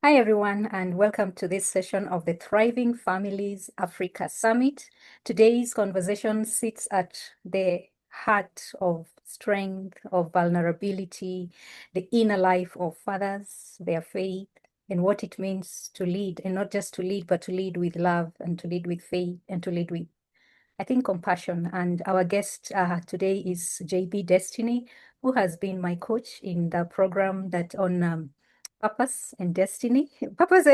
Hi, everyone, and welcome to this session of the Thriving Families Africa Summit. Today's conversation sits at the heart of strength, of vulnerability, the inner life of fathers, their faith, and what it means to lead, and not just to lead, but to lead with love and to lead with faith and to lead with, I think, compassion. And our guest today is JB Destiny, who has been my coach in the program that on purpose and destiny, purpose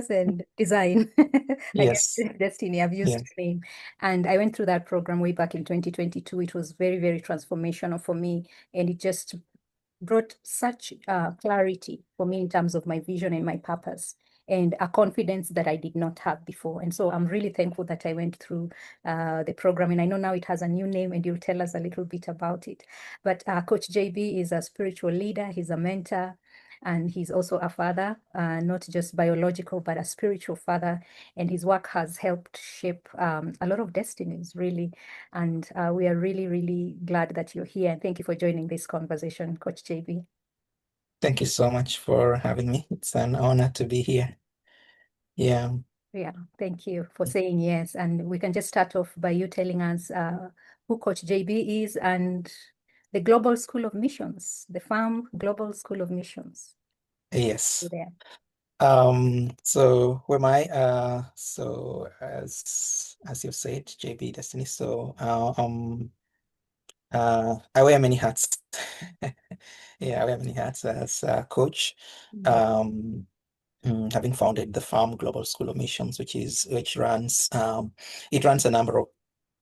and design. I guess Yes, destiny, I've used yes. the name. And I went through that program way back in 2022. It was very, very transformational for me. And it just brought such clarity for me in terms of my vision and my purpose and a confidence that I did not have before. And so I'm really thankful that I went through the program. And I know now it has a new name and you'll tell us a little bit about it. But Coach JB is a spiritual leader, he's a mentor, and he's also a father, not just biological, but a spiritual father. And his work has helped shape a lot of destinies, really. And we are really, really glad that you're here. And thank you for joining this conversation, Coach JB. Thank you so much for having me. It's an honor to be here. Yeah. Yeah, thank you for saying yes. And we can just start off by you telling us who Coach JB is and the Global School of Missions, the FARM Global School of Missions. You Yes. there? So who am I? So as you said, JB Destiny. I wear many hats. Yeah, I wear many hats as a coach. Mm. Um, Having founded the Farm Global School of Missions, which runs it runs a number of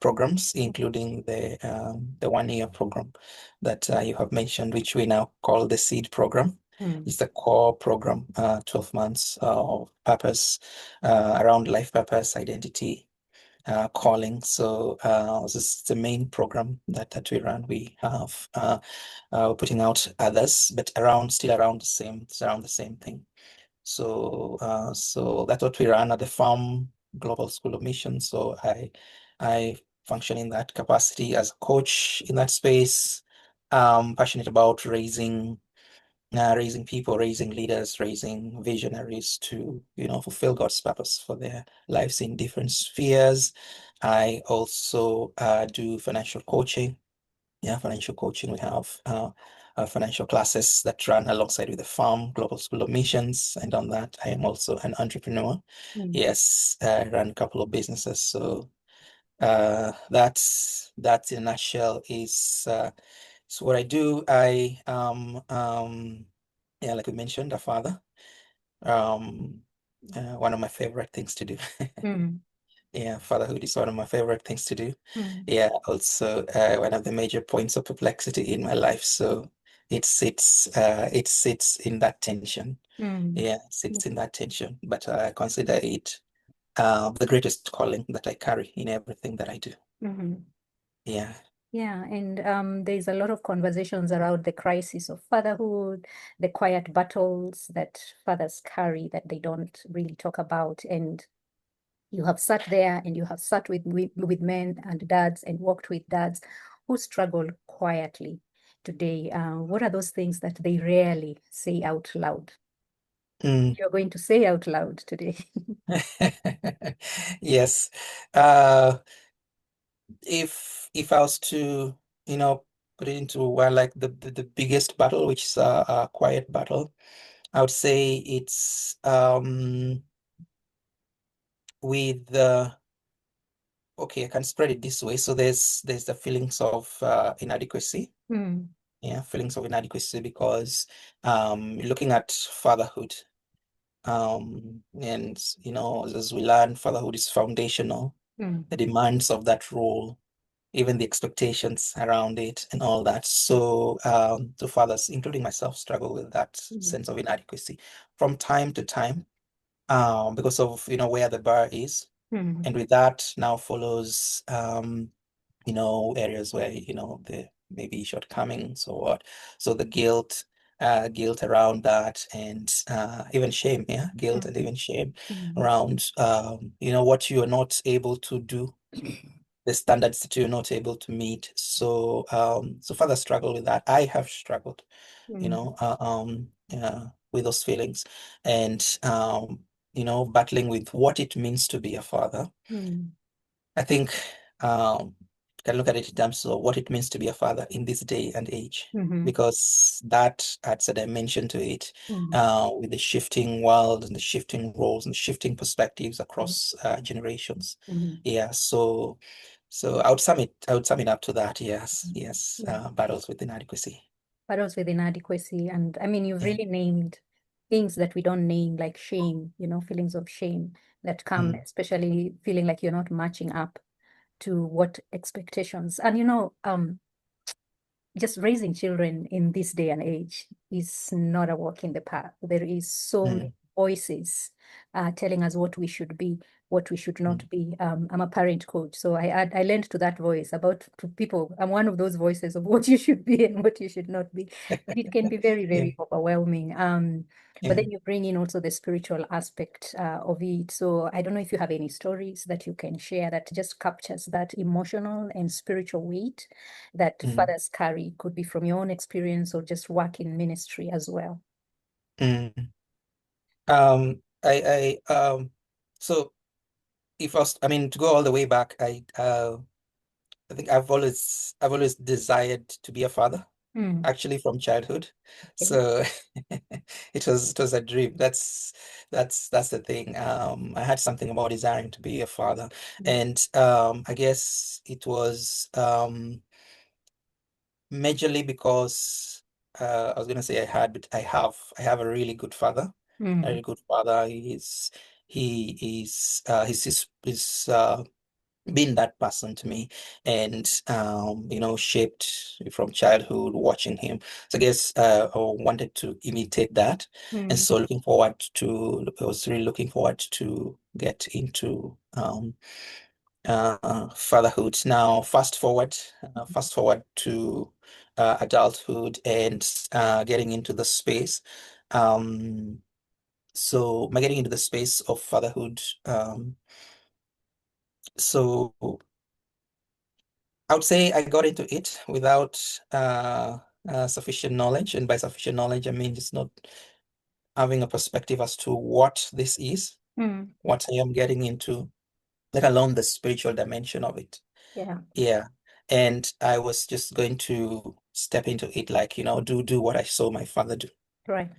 programs, including the 1 year program that you have mentioned, which we now call the Seed program. Mm. It's the core program, 12 months of purpose around life purpose, identity, calling. So this is the main program that we run. We have we're putting out others, but still around the same thing. So that's what we run at the Farm Global School of Mission. So I function in that capacity as a coach in that space. Passionate about raising people, raising leaders, raising visionaries to, fulfill God's purpose for their lives in different spheres. I also do financial coaching. Yeah, financial coaching. We have financial classes that run alongside with the Farm Global School of Missions. And on that, I am also an entrepreneur. Mm. Yes, I run a couple of businesses. So that's in a nutshell is what I do. Yeah, like we mentioned, a father. Um, One of my favorite things to do. Mm. Yeah, fatherhood is one of my favorite things to do. Mm. Yeah, also one of the major points of perplexity in my life. So it sits in that tension. Mm. Yeah, it sits in that tension. But I consider it the greatest calling that I carry in everything that I do. Mm. Yeah. Yeah, and there's a lot of conversations around the crisis of fatherhood, the quiet battles that fathers carry that they don't really talk about. And you have sat there and you have sat with men and dads and walked with dads who struggle quietly today. What are those things that they rarely say out loud? Mm. You're going to say out loud today. Yes. Uh, if I was to, put it into one like the biggest battle, which is a quiet battle, I would say it's with okay, I can spread it this way. So there's the feelings of inadequacy. Mm. Yeah, feelings of inadequacy because looking at fatherhood, and as we learn, fatherhood is foundational. Mm. The demands of that role, even the expectations around it and all that. So fathers, including myself, struggle with that Mm. sense of inadequacy from time to time, because of, where the bar is. Mm. And with that now follows, areas where, there may be shortcomings or what. So the guilt around that and even shame, yeah, guilt and Mm. even shame Mm. around, what you are not able to do, the standards that you're not able to meet. So further struggle with that. I have struggled, Mm. yeah. with those feelings, and battling with what it means to be a father. Mm. I think can look at it in terms of what it means to be a father in this day and age, Mm-hmm. because that adds a dimension to it, Mm. with the shifting world and the shifting roles and the shifting perspectives Mm. across generations. Mm. Yeah, so I would sum it up to that. Yes, yes, Yeah. battles with inadequacy. Battles with inadequacy. And I mean, you've Yeah. really named things that we don't name, like shame, feelings of shame that come, Mm, especially feeling like you're not matching up to what expectations. And just raising children in this day and age is not a walk in the park. There is so many mm, voices telling us what we should be, what we should mm. not be. I'm a parent coach, so I lent to that voice about to people. I'm one of those voices of what you should be and what you should not be, and it can be very, Yeah, very overwhelming. But yeah. then you bring in also the spiritual aspect of it. So I don't know if you have any stories that you can share that just captures that emotional and spiritual weight that Mm, fathers carry. Could be from your own experience or just work in ministry as well. mm. So if I was, I mean, to go all the way back, I think I've always desired to be a father, Mm. actually from childhood. Okay. So it was a dream. That's the thing. I had something about desiring to be a father, Mm. and I guess it was majorly because I was gonna say I had, but I have a really good father, a Mm. really good father. He's been that person to me, and shaped from childhood watching him. So I guess I wanted to imitate that, and Mm. so I was really looking forward to get into fatherhood. Now fast forward to adulthood, and getting into the space. um so my getting into the space of fatherhood, so I would say I got into it without sufficient knowledge. And by sufficient knowledge, I mean just not having a perspective as to what this is, Mm. what I am getting into, let alone the spiritual dimension of it. Yeah. Yeah. And I was just going to step into it, like, do what I saw my father do. Right.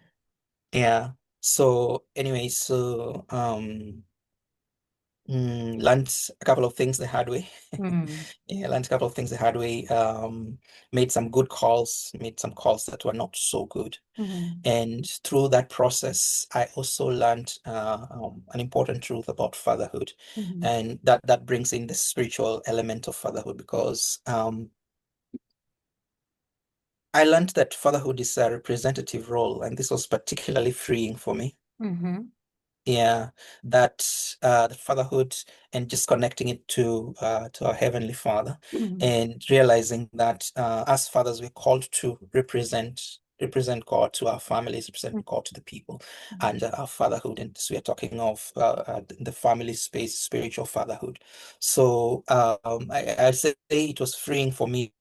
Yeah. So anyway, learned a couple of things the hard way. Mm. Yeah, learned a couple of things the hard way. Made some good calls, made some calls that were not so good. Mm. And through that process, I also learned an important truth about fatherhood. Mm. And that brings in the spiritual element of fatherhood, because I learned that fatherhood is a representative role, and this was particularly freeing for me. Mm. Yeah, that the fatherhood, and just connecting it to our Heavenly Father, Mm. and realizing that as fathers we're called to represent God to our families, represent God to the people, and our fatherhood. And so we're talking of the family space, spiritual fatherhood. So I'd say it was freeing for me,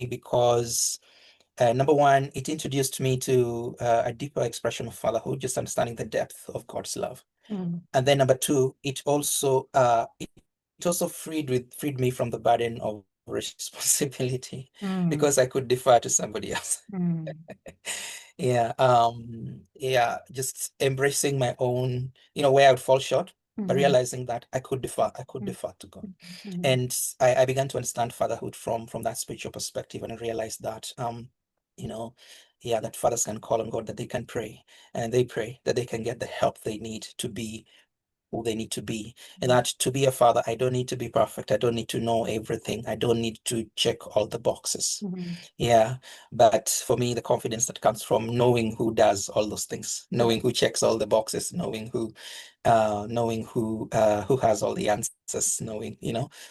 because number one, it introduced me to a deeper expression of fatherhood, just understanding the depth of God's love. Mm. And then number two, it also freed me from the burden of responsibility, Mm. because I could defer to somebody else. Mm. Yeah, just embracing my own, where I would fall short, but Mm. realizing that I could defer to God. Mm. And I began to understand fatherhood from that spiritual perspective, and I realized that you know, yeah, that fathers can call on God, that they can pray, and they pray that they can get the help they need to be who they need to be. And that to be a father, I don't need to be perfect. I don't need to know everything. I don't need to check all the boxes. Mm. Yeah. But for me, the confidence that comes from knowing who does all those things, knowing who checks all the boxes, knowing who has all the answers,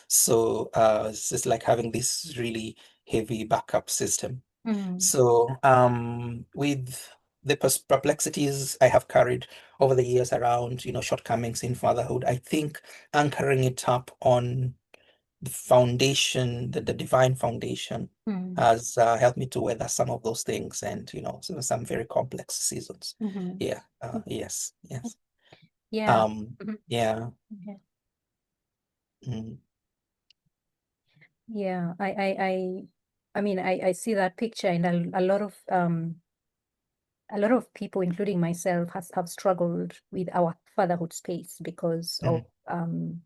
So it's just like having this really heavy backup system. Mm. So, with the perplexities I have carried over the years around, shortcomings in fatherhood, I think anchoring it up on the foundation, the divine foundation Mm. has helped me to weather some of those things, and some very complex seasons. Mhm. Yeah. Yes. Yes. Yeah. Um. Mhm. Yeah. Yeah. Mm, Yeah. I mean, I see that picture, and a lot of people, including myself, have struggled with our fatherhood space mm,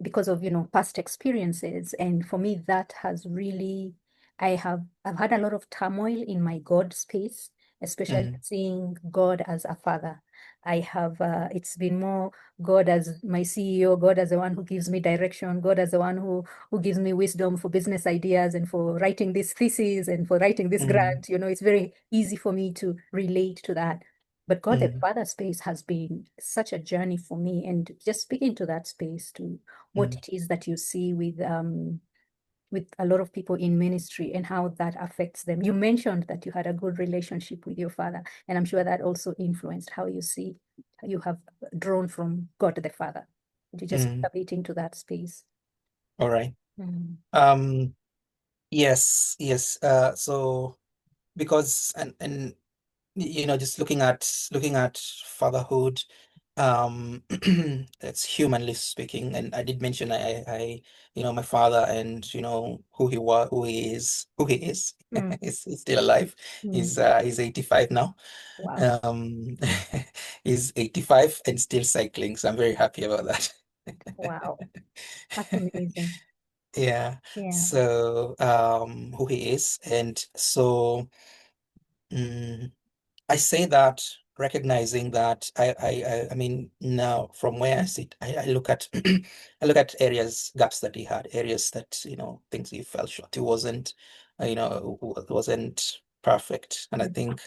because of, past experiences. And for me, that has really, I've had a lot of turmoil in my God space, especially mm, seeing God as a father. It's been more God as my CEO, God as the one who gives me direction, God as the one who gives me wisdom for business ideas and for writing this thesis and for writing this mm, grant. It's very easy for me to relate to that. But God the mm, Father space has been such a journey for me. And just speaking to that space, to what mm, it is that you see with a lot of people in ministry and how that affects them. You mentioned that you had a good relationship with your father, and I'm sure that also influenced how you have drawn from God the Father. Would you just mm. put a bit into that space? All right. Mm. Um. Yes. Yes. So because and just looking at fatherhood, it's humanly speaking, and I did mention my father, and who he is. Mm. He's still alive. Mm. He's 85 now. Wow. Um, he's 85 and still cycling, so I'm very happy about that. Wow. That's amazing. Yeah. Yeah. So, who he is, and so. mm, I say that recognizing that I mean, now from where I sit, I look at I look at gaps that he had, areas that, things he fell short. He wasn't perfect. And I Mm. think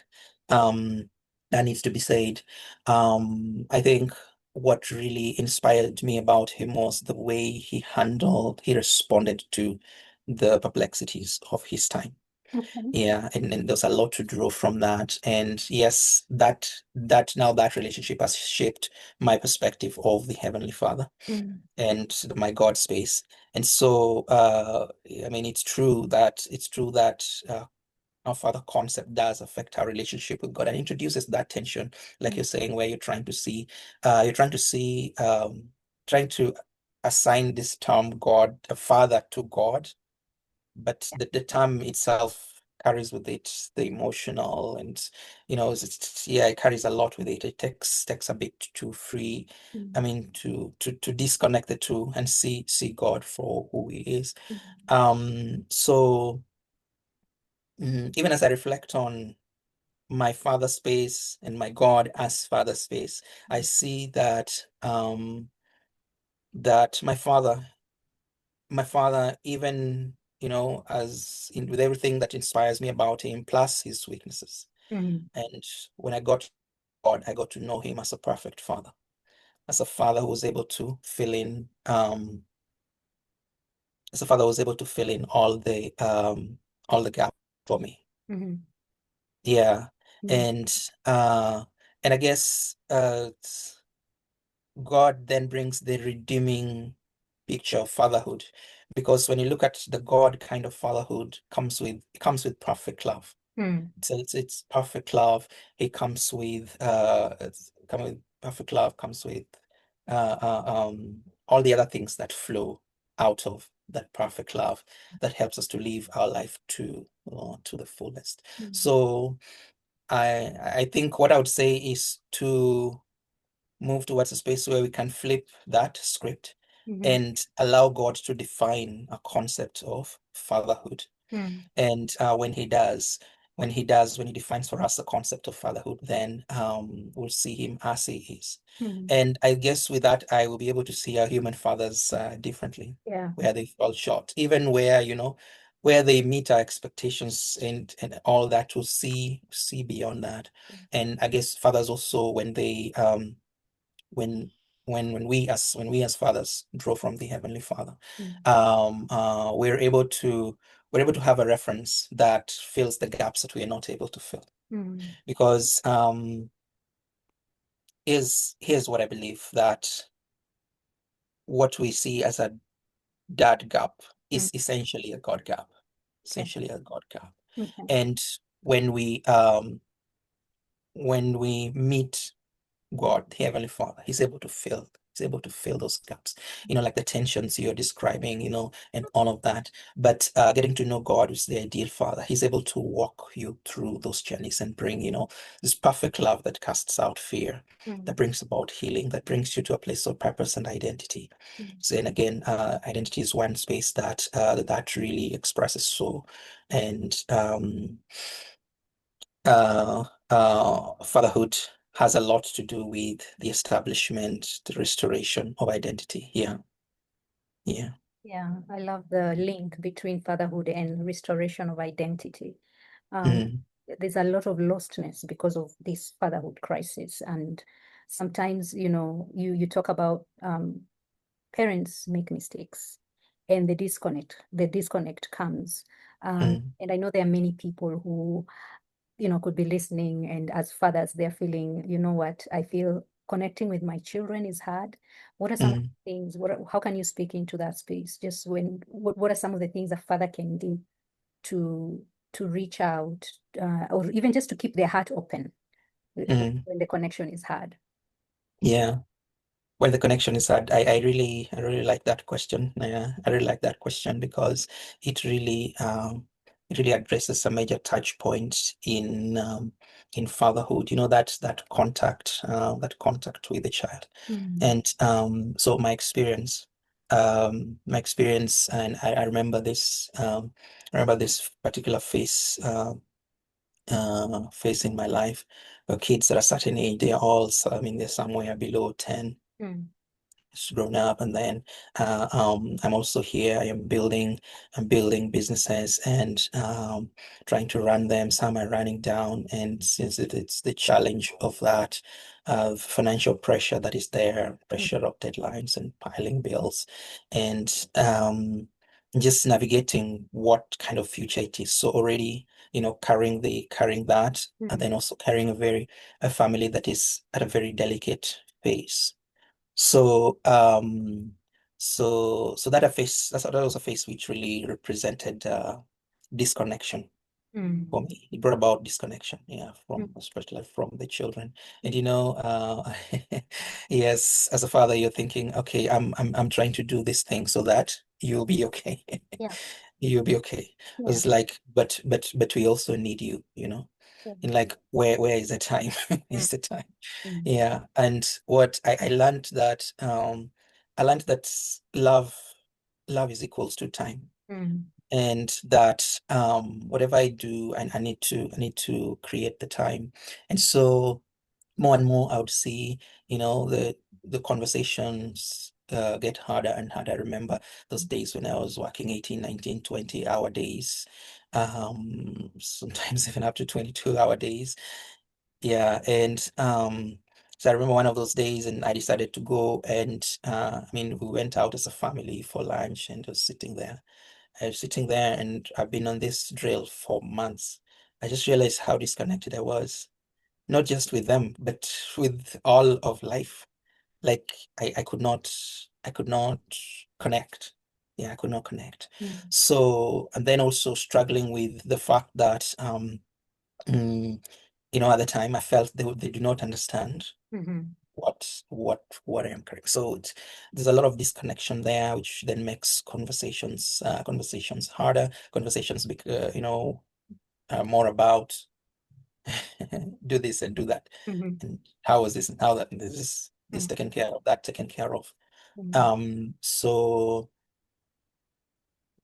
that needs to be said. I think what really inspired me about him was the way he responded to the perplexities of his time. Okay. Yeah, and there's a lot to draw from that. And yes, that relationship has shaped my perspective of the Heavenly Father Mm. and my God space. And so, I mean, it's true that our Father concept does affect our relationship with God and introduces that tension, like Mm. you're saying, where trying to assign this term God, a Father, to God, but the term itself carries with it the emotional, and yeah, it carries a lot with it. It takes a bit to free, I Mm. mean, to disconnect the two and see God for who he is. Mm. So even as I reflect on my father space and my God as father space, I see that my father, even, as in with everything that inspires me about him, plus his weaknesses. Mm. And when I got God, I got to know him as a perfect father, as a father who was able to fill in, as a father who was able to fill in all the gap for me. Mm. Yeah. Mm. And and I guess God then brings the redeeming picture of fatherhood, because when you look at the God kind of fatherhood, it comes with perfect love. Mm. So it's perfect love. It comes with perfect love, comes with all the other things that flow out of that perfect love that helps us to live our life to the fullest. Mm. So I think what I would say is to move towards a space where we can flip that script Mhm. and allow God to define a concept of fatherhood. Mm. And when he defines for us the concept of fatherhood, then we'll see him as he is. Mm. And I guess with that, I will be able to see our human fathers differently, Yeah. where they fall short, even where they meet our expectations, and all that, to see beyond that. And I guess fathers also, when when we as fathers draw from the Heavenly Father, Mm. we're able to have a reference that fills the gaps that we are not able to fill. Mm. Because here's what I believe, that what we see as a dad gap Mm. is essentially a God gap, Okay. essentially a God gap. Okay. And when we meet God, the Heavenly Father, he's able to fill those gaps, like the tensions you're describing, and all of that. But getting to know God, who's the ideal Father, he's able to walk you through those journeys and bring, this perfect love that casts out fear, that Mm. brings about healing, that brings you to a place of purpose and identity. Mm. So, and again, identity is one space that really expresses so, and fatherhood has a lot to do with the establishment, the restoration of identity. Yeah, yeah. Yeah, I love the link between fatherhood and restoration of identity. Um, Mm, there's a lot of lostness because of this fatherhood crisis, and sometimes, you talk about parents make mistakes, and the disconnect comes. mm, And I know there are many people who could be listening, and as fathers, they're feeling, you know what, I feel connecting with my children is hard. What are some of mm, the things, how can you speak into that space? Just what are some of the things a father can do to reach out, or even just to keep their heart open mm. when the connection is hard? Yeah. When the connection is hard, I really like that question. Yeah, I really like that question because it really it really addresses a major touch point in fatherhood. That contact with the child. Mm. And so my experience, and I remember this particular phase in my life where kids at a certain age, they're somewhere below 10, Mm. grown up, and then I'm also here. I'm building businesses and trying to run them. Some are running down, and since it's the challenge of that financial pressure that is there, Mm. pressure of deadlines and piling bills, and just navigating what kind of future it is. So already, carrying that, and Mm. then also carrying a family that is at a very delicate phase. So that was a phase which really represented disconnection for Mm. me. It brought about disconnection, yeah, Mm. especially from the children. And yes, as a father, you're thinking, okay, I'm trying to do this thing so that you'll be okay. Yeah. You'll be okay. Yeah. It's like, but we also need you. Yeah. And like, where is the time? Mm. Is the time? Mm. Yeah, and what I learned that love is equals to time, Mm. and that whatever I do, I need to create the time. And so more and more I would see, the conversations get harder and harder. I remember those days when I was working 18, 19, 20-hour days, sometimes even up to 22-hour days. Yeah, and so I remember one of those days, and I decided to go, and we went out as a family for lunch, and was sitting there. I was sitting there, and I've been on this drill for months. I just realized how disconnected I was, not just with them, but with all of life. Like I could not connect. Yeah, I could not connect. Mm. So, and then also struggling with the fact that mm, at the time I felt they do not understand Mhm. what I am correct. So there's a lot of disconnection there, which then makes conversations harder. Conversations, more about do this and do that, Mhm. and how is this and how that, and this Mm. taken care of, that taken care of. Mm. So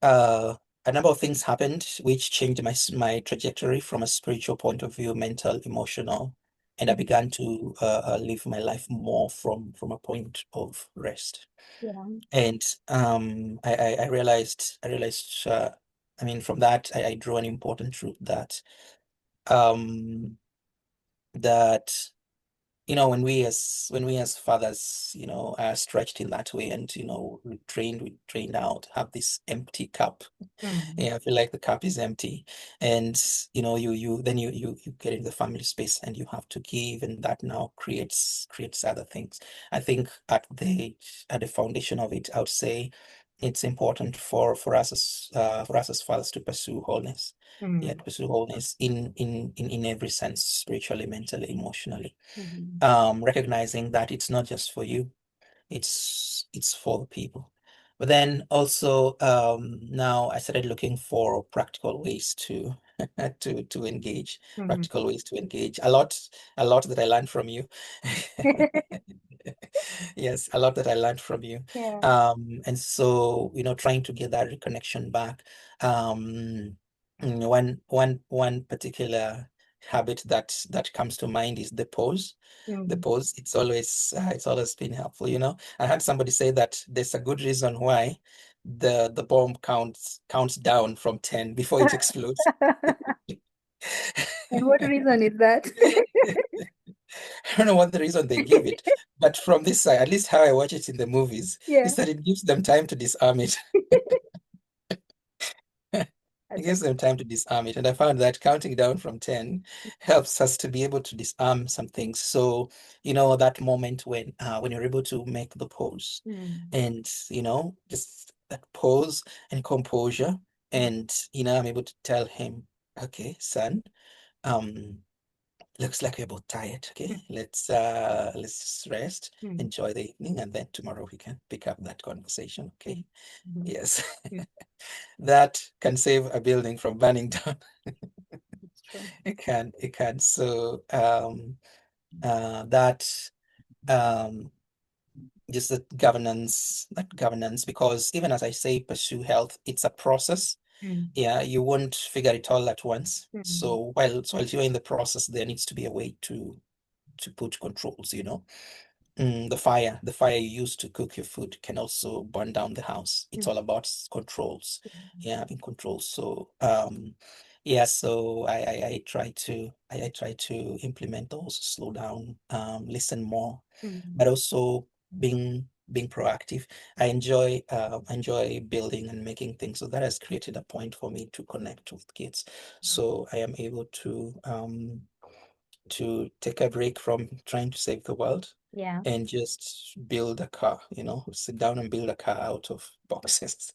uh, a number of things happened which changed my trajectory from a spiritual point of view, mental, emotional, and I Mm. began to live my life more from a point of rest. Yeah. And I realized, from that I drew an important truth um, that when we as fathers, are stretched in that way, and we drained out, have this empty cup. Mm. Yeah, I feel like the cup is empty, and you get in the family space, and you have to give, and that now creates other things. I think at the foundation of it, I would say it's important for us as fathers to pursue wholeness. Yeah, to pursue wholeness in every sense, spiritually, mentally, emotionally. Recognizing that it's not just for you, it's for the people. But then also now I started looking for practical ways to to engage, practical ways to engage. A lot that I learned from you. Yes, a lot that I learned from you. Yeah. And so, trying to get that reconnection back. One particular habit that comes to mind is the pause. The pause, it's always been helpful. I had somebody say that there's a good reason why the bomb counts down from 10 before it explodes. And what reason is that? I don't know what the reason they give it, but from this side, at least how I watch it in the movies, Yeah. is that it gives them time to disarm it. It That's a, gives them time to disarm it. And I found that counting down from 10 helps us to be able to disarm some things. So, that moment when you're able to make the pause and, just that pause and composure. And, I'm able to tell him, okay, son, um, looks like we're both tired. Okay, let's just rest, enjoy the evening, and then tomorrow we can pick up that conversation. Okay. Yes. That can save a building from burning down. It's true. It can. So that just that governance, because even as I say, pursue health, it's a process. Yeah, you won't figure it all at once. So while you're in the process, there needs to be a way to put controls. The fire you use to cook your food can also burn down the house. It's all about controls. Yeah, having controls. So yeah, so I try to implement those, slow down, listen more, but also being proactive. I enjoy building and making things. So that has created a point for me to connect with kids. So I am able to take a break from trying to save the world Yeah. and just build a car, sit down and build a car out of boxes.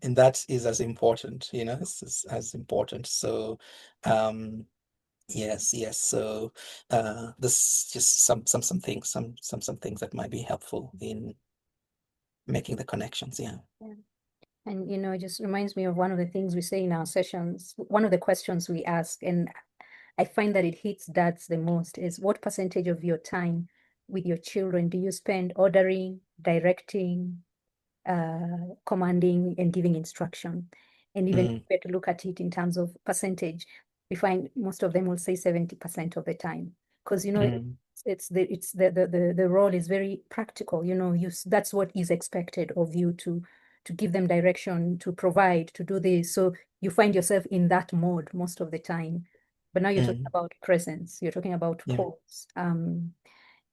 And that is as important, it's as important. So, yes. So, this just some things, some things that might be helpful in making the connections. Yeah. Yeah. And it just reminds me of one of the things we say in our sessions, one of the questions we ask, and I find that it hits dads the most is what percentage of your time with your children do you spend ordering, directing, commanding, and giving instruction? And even if Mm, we were to look at it in terms of percentage, we find most of them will say 70% of the time. Because mm, the role is very practical. That's what is expected of you to give them direction, to provide, to do this. So you find yourself in that mode most of the time. But now you're talking mm, about presence, you're talking about yeah. pause. And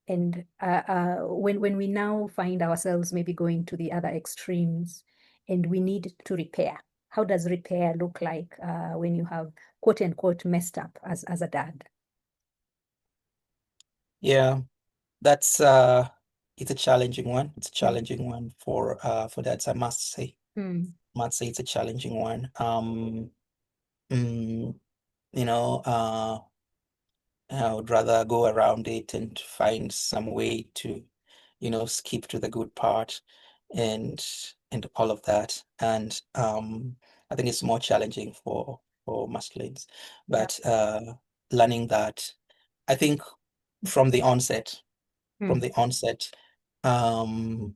when we now find ourselves maybe going to the other extremes and we need to repair, how does repair look like when you have quote unquote messed up as a dad? Yeah. That's it's a challenging one. It's a challenging one for dads, I must say. Mm, Must say it's a challenging one. Mm, you know, uh, I would rather go around it and find some way to, skip to the good part and and all of that. And I think it's more challenging for masculines. yeah. But learning that, I think from the onset, from Mm, the onset, um,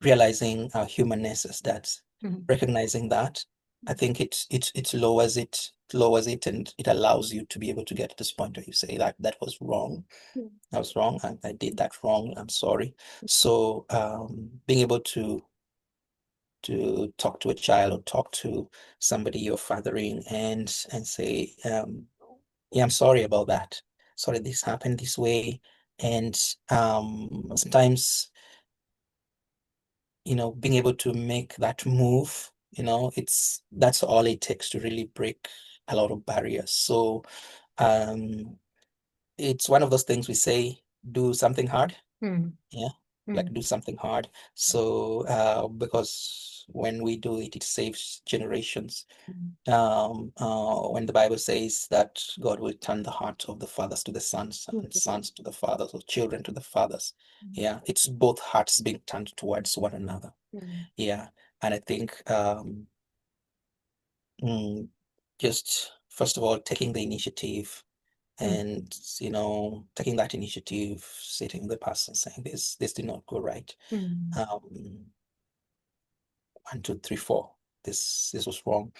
realizing our humanness as that, mm, recognizing that, I think it lowers it, and it allows you to be able to get to this point where you say that was wrong. mm, I was wrong. I did that wrong. I'm sorry. So being able to talk to a child or talk to somebody you're fathering and say, yeah, I'm sorry about that. Sorry this happened this way. And sometimes being able to make that move, that's all it takes to really break a lot of barriers. So um, it's one of those things we say, do something hard. mm, Yeah. like do something hard. So because when we do it, it saves generations. When the Bible says that God will turn the heart of the fathers to the sons and sons to the fathers, or children to the fathers. Yeah, it's both hearts being turned towards one another. Yeah, and I think mm, just first of all taking the initiative and taking that initiative, sitting with the person saying this did not go right. Um, 1, 2, 3, 4. This was wrong.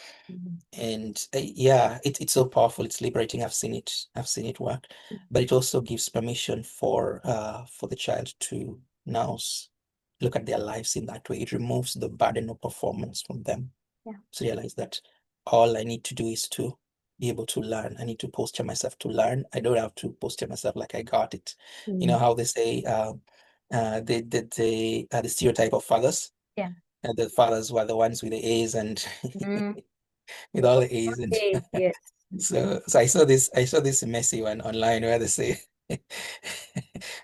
And yeah, it's so powerful. It's liberating. I've seen it. I've seen it work. But it also gives permission for the child to now look at their lives in that way. It removes the burden of performance from them. Yeah. To realize that all I need to do is to be able to learn. I need to posture myself to learn. I don't have to posture myself like I got it. You know how they say the stereotype of fathers. Yeah. The fathers were the ones with the A's and Mm. with all the A's and Okay, yes. so I saw this messy one online where they say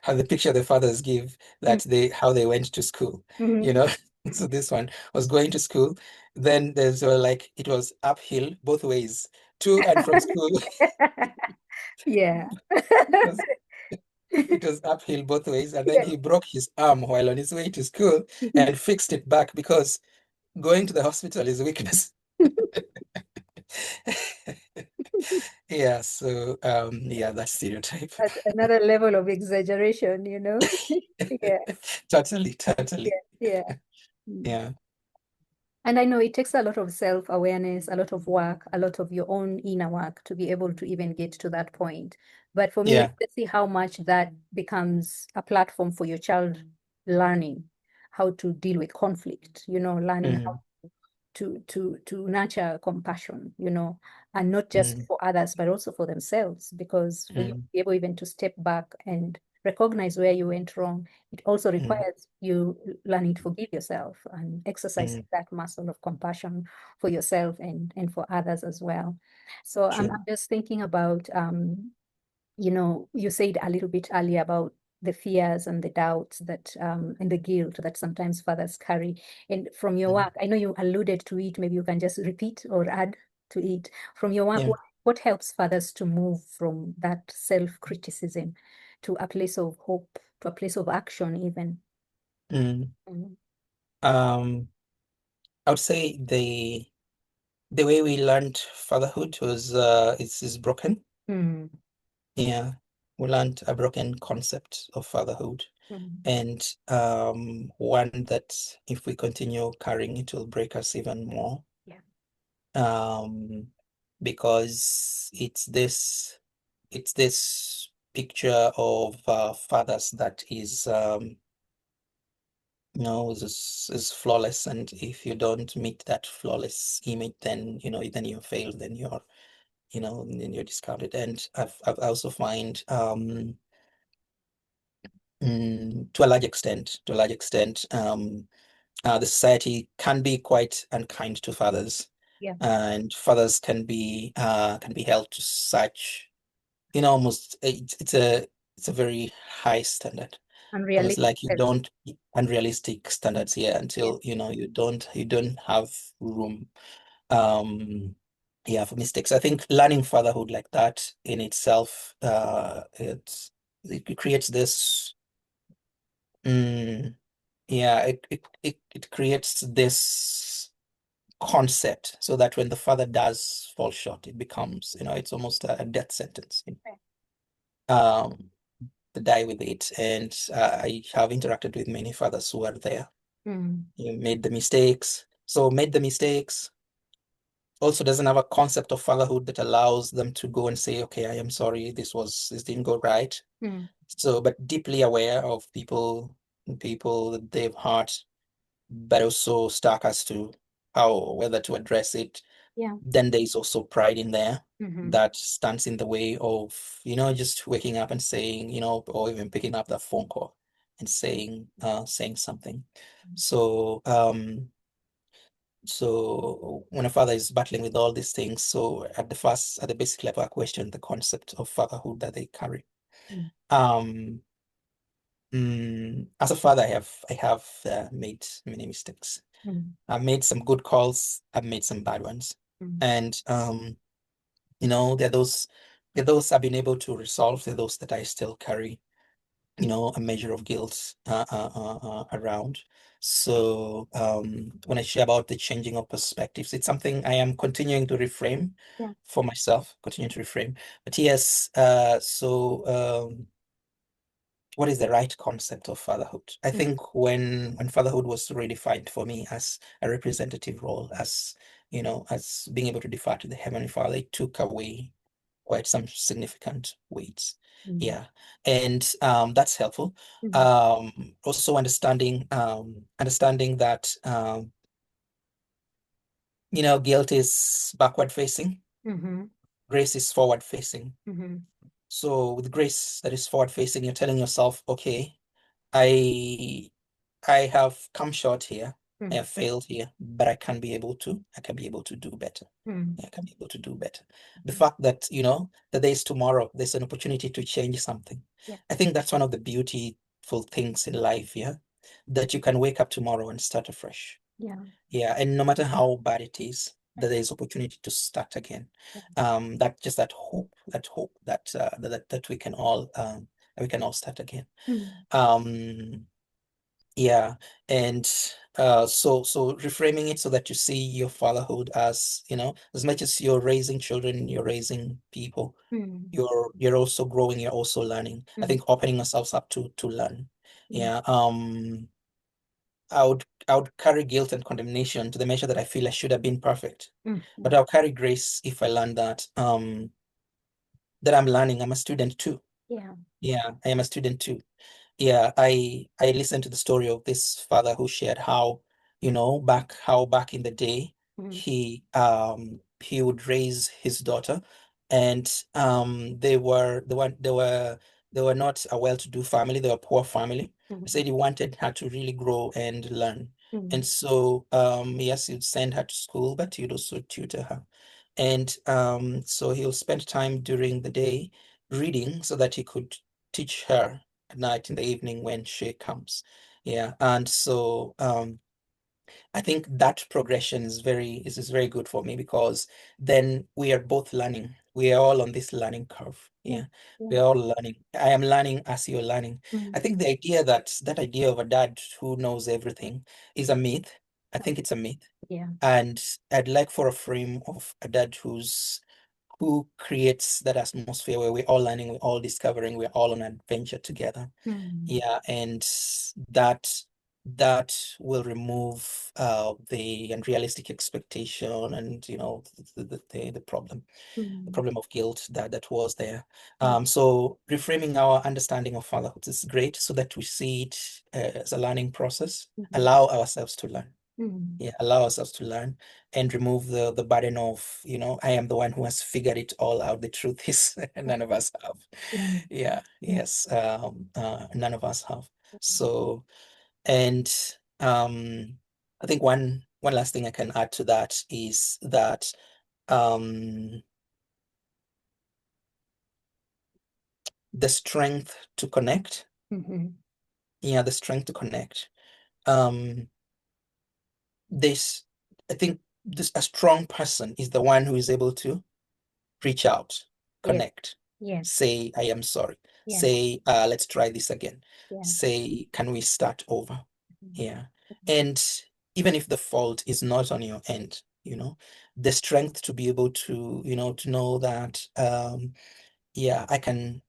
how the picture the fathers give that how they went to school, you know. So this one was going to school, then there's like it was uphill both ways to and from school. Yeah. It was it was uphill both ways, and then Yeah. he broke his arm while on his way to school and fixed it back because going to the hospital is weakness. Yeah, so yeah, that stereotype. At another level of exaggeration, you know? Yeah, Totally, totally. yeah, yeah. Mm. Yeah, And I know it takes a lot of self-awareness, a lot of work, a lot of your own inner work to be able to even get to that point. But for me, yeah. let's see how much that becomes a platform for your child learning how to deal with conflict, learning how Mm, to nurture compassion, and not just mm, for others, but also for themselves. Because for you to mm, be able even to step back and recognize where you went wrong, it also mm, requires you learning to forgive yourself and exercising mm. that muscle of compassion for yourself and for others as well. So I'm True. just thinking about you said a little bit earlier about the fears and the doubts that and the guilt that sometimes fathers carry. And from your Mm, work, I know you alluded to it, maybe you can just repeat or add to it. From your work, yeah. what helps fathers to move from that self-criticism to a place of hope, to a place of action even? Mm. Mm. Um, I would say the way we learned fatherhood was is broken. Mm. Yeah. We learned a broken concept of fatherhood. Mm. And one that if we continue carrying it will break us even more. Yeah. Um, because it's this picture of fathers that is flawless, and if you don't meet that flawless image, then then you fail, then you're discounted. And I've also find to a large extent the society can be quite unkind to fathers, Yeah. and fathers can be held to such almost it's a very high standard, almost Unrealistic. like you don't unrealistic standards here Yeah. until you don't have room um yeah, for mistakes. I think learning fatherhood like that in itself it creates this mm, yeah, it creates this concept so that when the father does fall short, it becomes it's almost a death sentence. um to die with it. And I have interacted with many fathers who are there. Mm. You made the mistakes. So made the mistakes also doesn't have a concept of fatherhood that allows them to go and say, okay, I am sorry, this didn't go right. Mm. So, but deeply aware of people that they've hurt, but also stuck as to how whether to address it. Yeah. Then there's also pride in there Mm-hmm. that stands in the way of, just waking up and saying, or even picking up that phone call and saying something. So, so when a father is battling with all these things, so at the basic level, I question the concept of fatherhood that they carry. Mm. Um, as a father, I have made many mistakes. Mm, I've made some good calls. I've made some bad ones, mm, and there are those I've been able to resolve. There are those that I still carry, a measure of guilt around. So when I share about the changing of perspectives, it's something I am continuing to reframe yeah. for myself, continuing to reframe. But yes, what is the right concept of fatherhood? I Mm, think when fatherhood was redefined for me as a representative role, as being able to defer to the Heavenly Father, it took away quite some significant weights. mm, Yeah, and that's helpful. mm, Also understanding that guilt is backward facing, mm-hmm, grace is forward facing. mm-hmm, So with grace that is forward facing, you're telling yourself, okay, I I have come short here. I mm, have failed here, but I can be able to do better. mm, I can be able to do better. The fact that there's tomorrow, there's an opportunity to change something. yeah, I think that's one of the beautiful things in life, yeah, that you can wake up tomorrow and start afresh. yeah, Yeah, and no matter how bad it is, that there's opportunity to start again. yeah. That hope that we can all start again. Mm, Um, yeah, and so reframing it so that you see your fatherhood as, as much as you're raising children, you're raising people, mm, you're also growing, you're also learning. I mm, think opening ourselves up to learn. yeah, Yeah. I would carry guilt and condemnation to the measure that I feel I should have been perfect. mm, But mm, I'll carry grace if I learn that I'm learning. I'm a student too. yeah, Yeah, I am a student too. Yeah, I listened to the story of this father who shared how back in the day mm, he would raise his daughter, and they were not a well-to-do family, they were a poor family. He mm, said he wanted her to really grow and learn. And mm, so yes, he'd send her to school, but he'd also tutor her. And so he'll spend time during the day reading so that he could teach her at night in the evening when she comes. Yeah. And so I think that progression is very good for me, because then we are both learning. We are all on this learning curve. yeah, Yeah. yeah, We are all learning. I am learning as you're learning. I mm, think that idea of a dad who knows everything is a myth. I think it's a myth. yeah, And I'd like for a frame of a dad who creates that atmosphere where we're all learning, we're all discovering, we're all on an adventure together. mm, Yeah, and that will remove the unrealistic expectation, and the problem the mm, problem of guilt that was there. yeah, So reframing our understanding of fatherhood is great, so that we see it as a learning process. mhm, Allow ourselves to learn. mm, Yeah, allow ourselves to learn and remove the burden of, I am the one who has figured it all out. The truth is, none of us have. mm, Yeah, yeah, yes, none of us have. So, and I think one last thing I can add to that is that um, the strength to connect. mhm, Yeah, the strength to connect. Um, this, I think, this a strong person is the one who is able to reach out, yes, connect, yes, say, I am sorry, yeah, say, let's try this again, yeah, say, can we start over? mhm, Yeah. And even if the fault is not on your end, the strength to be able to know that, yeah, I can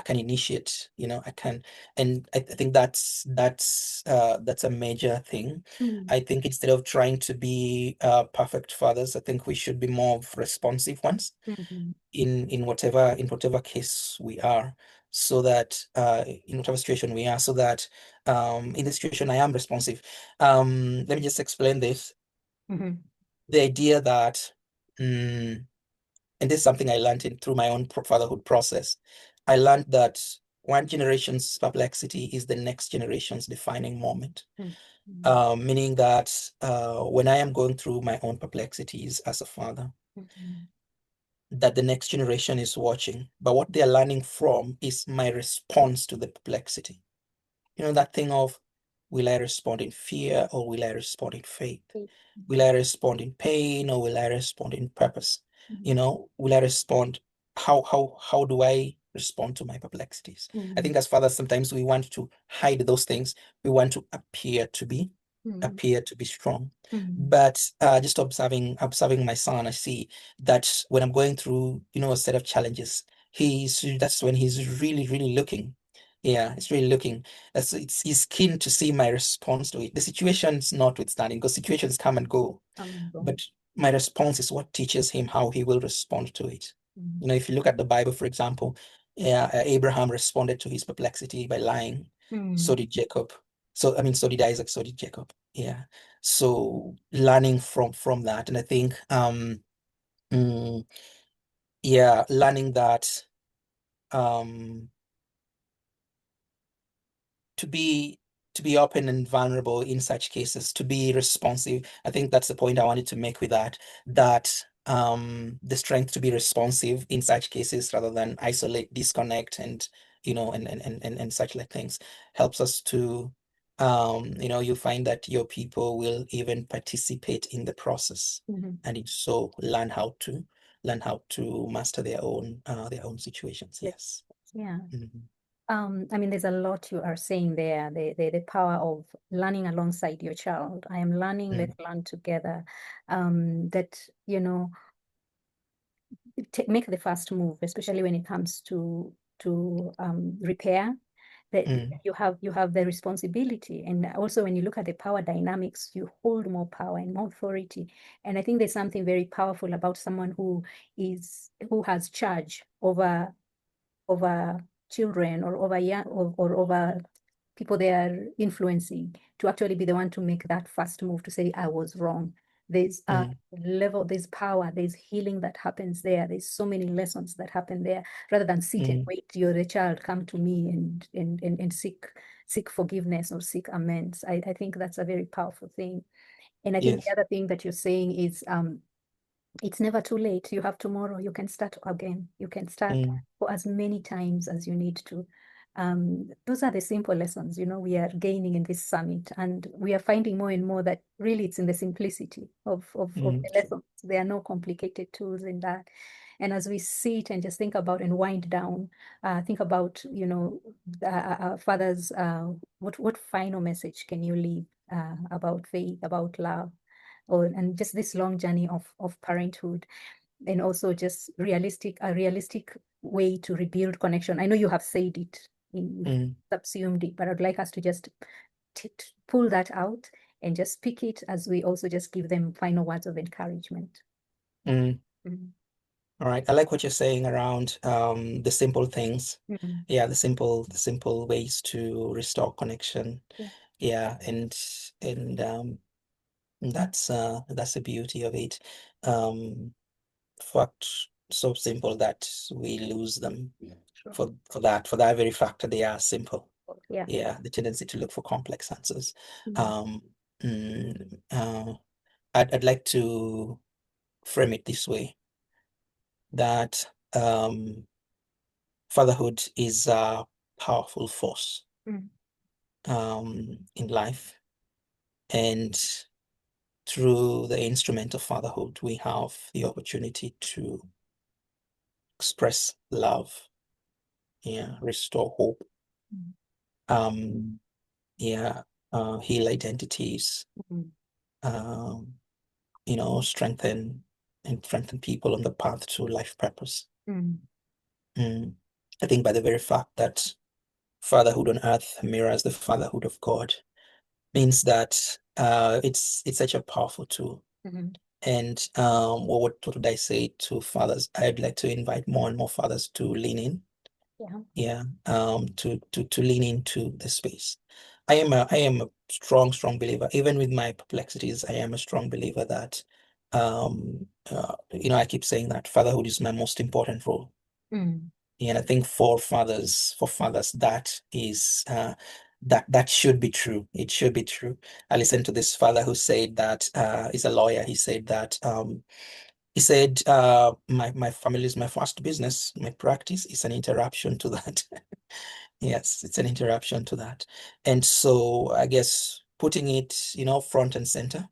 initiate, I can, and I think that's a major thing. mm, I think instead of trying to be perfect fathers, I think we should be more of responsive ones mhm, in whatever case we are, so that in whatever situation we are, so that in the situation I am responsive. Let me just explain this. mhm, The idea that mm, and this is something I learned through my own fatherhood process. I learned that one generation's perplexity is the next generation's defining moment. mm, mm, Meaning that when I am going through my own perplexities as a father, mhm, that the next generation is watching, but what they're learning from is my response to the perplexity. You know, that thing of, will I respond in fear or will I respond in faith? Will I respond in pain or will I respond in purpose? You know, will I respond? How do I respond to my perplexities? I think as fathers, sometimes we want to hide those things. We want to appear to be strong. But just observing my son, I see that when I'm going through, you know, a set of challenges, that's when he's really, really looking. Yeah, it's really looking. He's keen to see my response to it. The situation's notwithstanding, because situations come and go, but my response is what teaches him how he will respond to it. You know, if you look at the Bible, for example, yeah, Abraham responded to his perplexity by lying. So did Jacob. So did Isaac, so did Jacob. Yeah. So learning from that. And I think mm, yeah, learning that um to be open and vulnerable in such cases, to be responsive. I think that's the point I wanted to make with that, the strength to be responsive in such cases rather than isolate, disconnect, and you know, and such like things helps us to you know, you find that your people will even participate in the process, and it's so learn how to master their own situations. Yes. Yeah. Mhm. I mean, there's a lot you are saying there. The power of learning alongside your child. I am learning, let's learn together. That, you know, make the first move, especially when it comes to repair. That Mm, you have the responsibility, and also when you look at the power dynamics, you hold more power and more authority. And I think there's something very powerful about someone who has charge over children or over young or over people they are influencing, to actually be the one to make that first move to say, I was wrong. There's a mm, level, there's power, there's healing that happens there. There's so many lessons that happen there, rather than sit and mm. wait, you're the child, come to me and seek forgiveness or seek amends. I think that's a very powerful thing. And I think the Yes. other thing that you're saying is it's never too late. You have tomorrow. You can start again. You can start Mm, for as many times as you need to. Those are the simple lessons, we are gaining in this summit, and we are finding more and more that really it's in the simplicity of the true. lessons. There are no complicated tools in that. And as we sit and just think about and wind down, think about, fathers, what final message can you leave about faith, about love, and just this long journey of parenthood, and also just a realistic way to rebuild connection. I know you have said it, you've Mm, subsumed it, but I'd like us to just pull that out and just speak it, as we also just give them final words of encouragement. mm. Mm. All right. I like what you're saying around the simple things. Mm. Yeah, the simple ways to restore connection. Yeah. Yeah, and that's the beauty of it. Um, fact so simple that we lose them Sure. for that very fact that they are simple. Yeah. Yeah, the tendency to look for complex answers. Mm. Um, mm, I'd like to frame it this way, that fatherhood is a powerful force Mm. in life. And through the instrument of fatherhood, we have the opportunity to express love, yeah, restore hope, Mm. um, yeah, heal identities, Mm. um, you know, strengthen people on the path to life purpose. Mm. Mm. I think by the very fact that fatherhood on earth mirrors the fatherhood of God means that it's such a powerful tool. Mhm. And what would I say to fathers? I'd like to invite more and more fathers to lean in. Yeah. Yeah, to lean into the space. I am a strong believer. Even with my perplexities, I am a strong believer that I keep saying that fatherhood is my most important role. Mm. And I think for fathers, that is that should be true. It should be true. I listened to this father who said that, is a lawyer. He said that he said, my family is my first business. My practice is an interruption to that. Yes, it's an interruption to that. And so I guess putting it, front and center,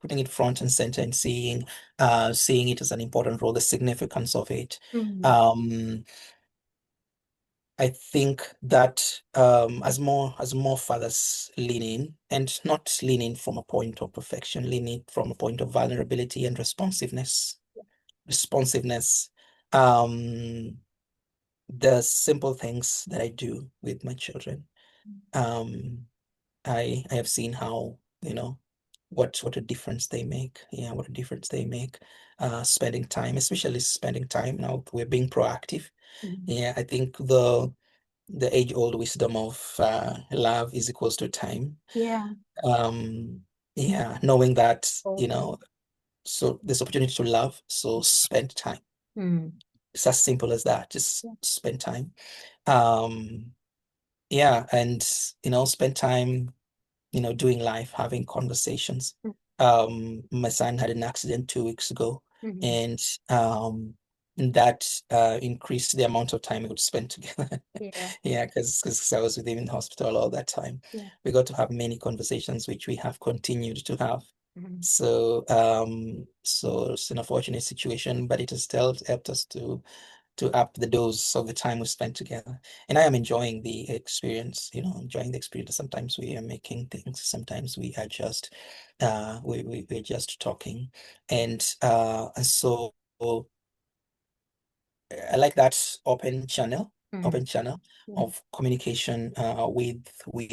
putting it front and center and seeing it as an important role, the significance of it. Um, I think that as more fathers lean in, and not lean in from a point of perfection, lean in from a point of vulnerability and responsiveness. Um, the simple things that I do with my children. Um, I have seen how, what a difference they make. Yeah, what a difference they make. Spending time, especially spending time now, we're being proactive. Yeah, I think the age-old wisdom of love is equals to time. Yeah. Um, yeah, knowing that, Oh. so there's opportunity to love, so spend time. Mm. It's as simple as that. Just Yeah. spend time. Um, yeah, and spend time, doing life, having conversations. My son had an accident 2 weeks ago, Mhm. and that increased the amount of time we would spend together. Yeah. Yeah, because I was with him in the hospital all that time. Yeah. We got to have many conversations, which we have continued to have. Mhm. So it's an unfortunate situation, but it has still helped us to up the dose of the time we spent together. And I am enjoying the experience, enjoying the experience. Sometimes we are making things, sometimes we are just we're just talking. And so I like that Mhm. open channel Yeah. of communication with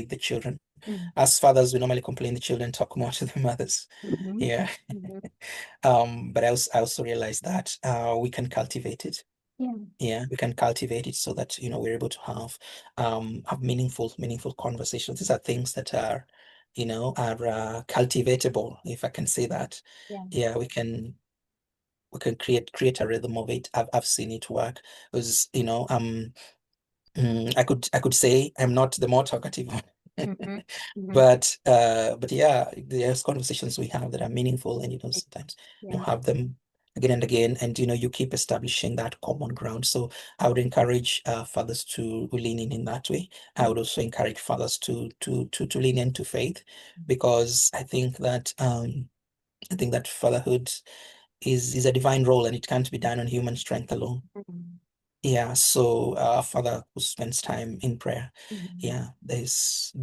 the children. Mhm. As fathers, we normally complain the children talk more to the mothers. Mhm. Yeah. Mhm. But I also realized that we can cultivate it. Yeah. Yeah, we can cultivate it so that we're able to have meaningful conversations. These are things that are cultivatable, if I can say that. Yeah. Yeah, we can create a rhythm of it. I've seen it work. Because I could say I'm not the more talkative one. Mhm. Mhm. But yeah, there's conversations we have that are meaningful, and sometimes Yeah. have them again and again, and you keep establishing that common ground. So I would encourage fathers to lean in that way. I would also encourage fathers to lean into faith, because I think that fatherhood is a divine role, and it can't be done on human strength alone. Mhm. Yeah, so a father who spends time in prayer, Mhm. yeah, there's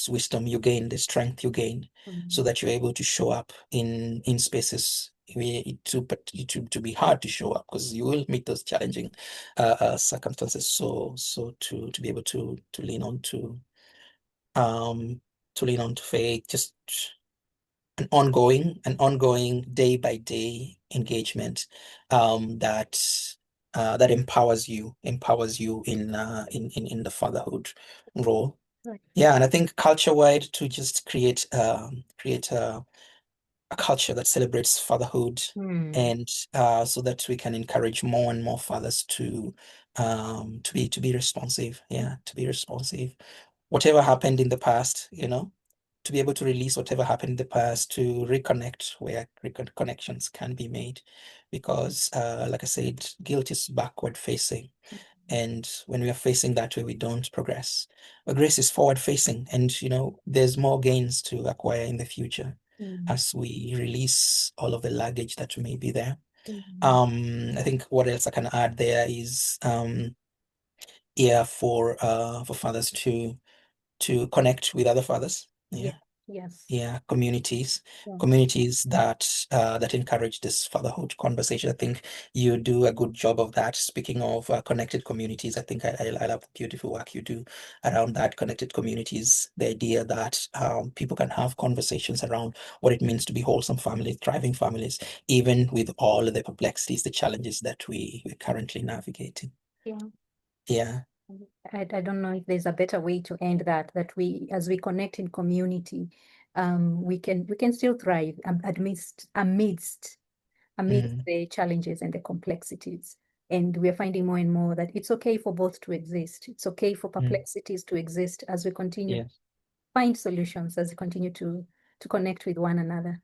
wisdom you gain, there's strength you gain, so Mhm. that you're able to show up in spaces where to be hard to show up, because you will meet those challenging circumstances. So to be able um to lean on to faith, just an ongoing day by day engagement that that empowers you in the fatherhood role. Right. Yeah, and I think culture-wide, to just create a culture that celebrates fatherhood, Mm. and so that we can encourage more and more fathers to be responsive. Yeah, to be responsive. Whatever happened in the past, to be able to release whatever happened in the past, to reconnect where connections can be made, because like I said, guilt is backward facing. And when we are facing that way, we don't progress. But grace is forward facing, and there's more gains to acquire in the future Mm. as we release all of the luggage that may be there. Mm. I think what else I can add there is yeah, for fathers to connect with other fathers. Yeah. Yeah. Yes. Yeah, communities, Yeah. communities that encourage this fatherhood conversation. I think you do a good job of that. Speaking of connected communities, I think I love the beautiful work you do around that, connected communities. The idea that people can have conversations around what it means to be wholesome families, thriving families, even with all the perplexities, the challenges that we're currently navigating. Yeah. Yeah. I don't know if there's a better way to end that we, as we connect in community, we can still thrive amidst Mm, the challenges and the complexities. And we are finding more and more that it's okay for both to exist. It's okay for mm, perplexities to exist as we continue yes. find solutions, as we continue to connect with one another.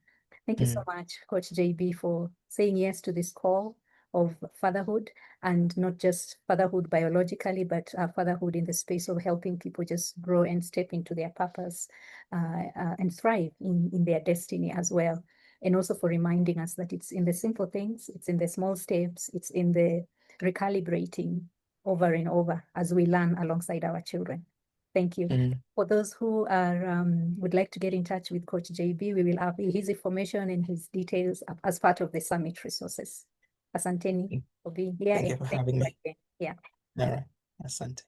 Thank you so much, Coach JB, for saying yes to this call of fatherhood, and not just fatherhood biologically, but fatherhood in the space of helping people just grow and step into their purpose and thrive in their destiny as well. And also for reminding us that it's in the simple things, it's in the small steps, it's in the recalibrating over and over as we learn alongside our children. Thank you. For those who are would like to get in touch with Coach JB, we will have his information and his details as part of the summit resources. Asanteni for being here. Thank you for having me. Yeah. All right. Asante.